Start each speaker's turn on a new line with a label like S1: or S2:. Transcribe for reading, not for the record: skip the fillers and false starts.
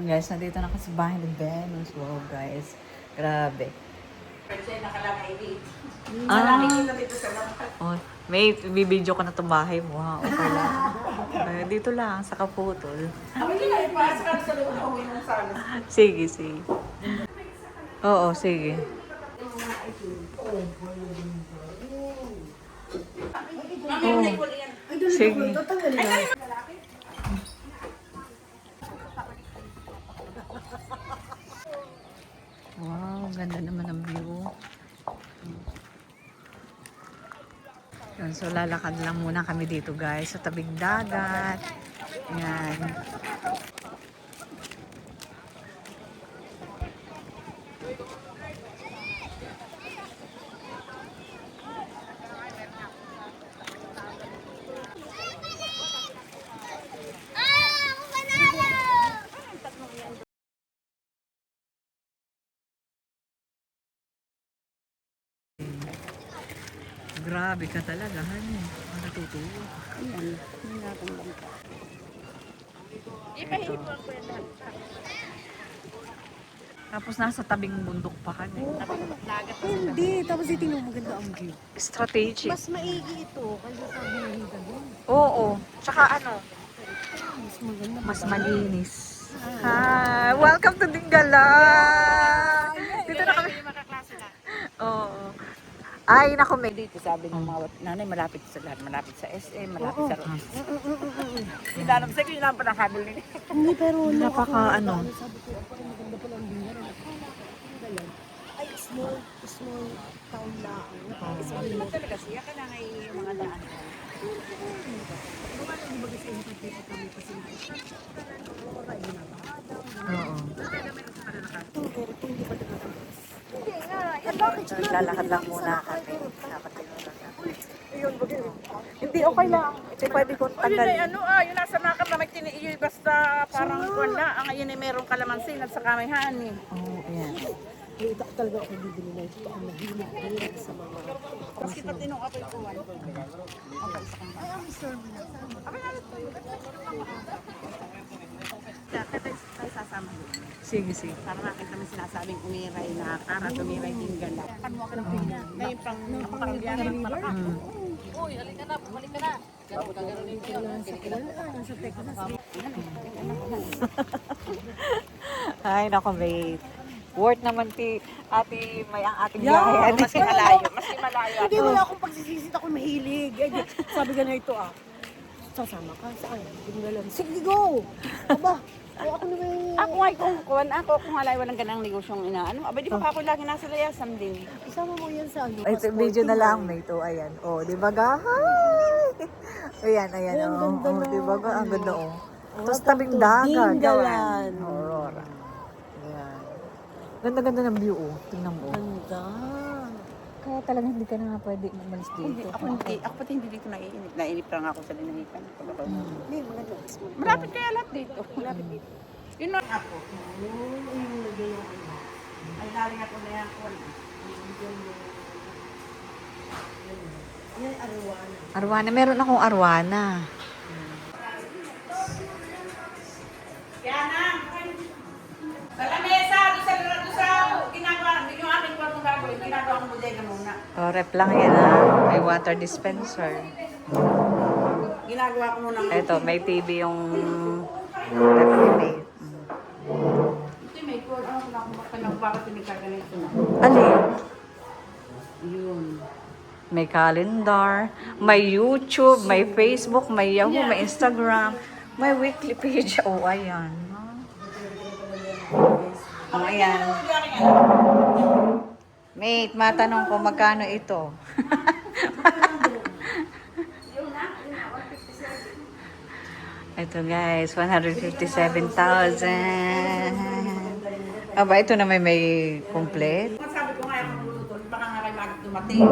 S1: Guys, nandito na kasi bahay ni Venus. Wow, guys. Grabe.
S2: Kasi nakalagay dito.
S1: Ah,
S2: Dito sa labas.
S1: oh, may bibidyo ka na itong bahay mo, ha? Okay lang. Dito lang, sa Kaputol.
S2: Kami nila ipasa ka sa loob ng yung salas.
S1: Sige, sige. Oo, sige.
S2: Mami, may ko yan.
S1: Sige. Wow, ganda naman ang view. Yan, so lalakad lang muna kami dito guys sa tabing dagat. Yan. Grabe ka talaga, honey. Natutuwa.
S2: Ayan, hindi natin bangka. Ipahipuan ko yan lahat.
S1: Tapos nasa tabing bundok pa ka.
S2: Dagat pa
S3: Hindi, tapos itingnan mo maganda ang view.
S1: Strategic.
S3: Mas maigi ito kaysa sa Bihiga doon.
S1: Oo. Tsaka ano,
S3: Mas maganda.
S1: mas malinis. Hi! Welcome to Dingalan! Dito na kami.
S2: Makaklase na.
S1: Oo. Ay, naku, may
S2: Dito sabi ng mga nanay, malapit sa lahat. Malapit sa SM, malapit
S3: Oo.
S2: sa Ross. Hindi alam sa kanya lang pa ng habol nila.
S3: Hindi, pero
S1: napaka ano.
S3: Sabi ko, ako maganda pala ang Bihiga. Ay, small town lang.
S2: Sabi mo talaga siya ka na ngay mga daan.
S1: Oo.
S3: At bakit siya?
S1: Lalakad lang muna kami. Dapat hindi, okay lang. Hindi pwede kong
S2: O yun ay
S1: tanggalin.
S2: ano yung nasa nakam na may tiniiyoy basta parang wala. Ang ayun ay merong kalamansin at saka may honey.
S1: Oo, ayan.
S3: Ito talaga ako bibili na ito. Ang mahilig sa mga...
S2: Kasi pati nung apoy ko, ano ko.
S3: Ay, ang serve na.
S2: Kaya tayo sasama doon.
S1: Sige, sige.
S2: Para makita mo sinasabing umiray na kara, tumiray din gala. Ano mo ka ng pina? Ngayon pang pangyaring malakang. Uy, halika na, bumalik ka na.
S3: Nasa Texas.
S1: Ay, naku, wait. Worth naman ate, may ang ating
S3: Yeah,
S1: biyahe.
S2: Mas malayo, mas malayo.
S3: Hindi, wala akong pagsisisit. Ako mahilig. Eh, sabi ka na ito sasama ka. Saan? Hindi mo alam. Sige, go! Aba, ay ako na may...
S2: Ako kung alay walang ganang negosyong inaano. Aba, di ba ako lagi nasa layasan din.
S3: Isama mo yan sa ano.
S1: Ay, ito, video na lang, may ito. Ayan. Oh, di ba ga? Hi! Ayan, ayan.
S3: Ay, ang
S1: Oh,
S3: ganda
S1: oh,
S3: na.
S1: di ba ga? Ang ganda, oh. Tapos
S3: Welcome
S1: tabing
S3: to
S1: dagat.
S3: Dingalan.
S1: Aurora. Ayan. Ganda-ganda ng view, oh. Tingnan mo.
S3: Ganda.
S1: Kaya talaga hindi ka na nga pwede umalis
S2: Hindi,
S1: dito.
S2: ako pati hindi dito naiinip. Naiinip lang ako sa dinahikan.
S3: Hindi, maganda.
S2: Malapit kaya lahat dito. Malapit dito. Yun lang ako. Ay, daling ako na yan.
S3: Yan, Arwana.
S1: Arwana. Meron akong arwana.
S2: Kaya na. Sa lamesa, doon sa ginagawa, yung aking kwartong gagawin, ginagawa kong bodega muna.
S1: Oh, rep lang yan, ah. May water dispenser.
S2: Ginagawa ko muna.
S1: Ito, may TV yung refrigerator.
S2: Ito may call. Ano na akong bakit pinagkaganito na.
S1: Alin?
S2: Yun.
S1: May calendar, may YouTube, may Facebook, may Yahoo, may Instagram, may weekly page. Oh, ayan. Oh, ayan. Mate, matanong ko magkano ito? Ito guys, 157,000. Aba, ito na may complete.
S2: Sabi ko nga yung luluto, baka nga kayo dumating.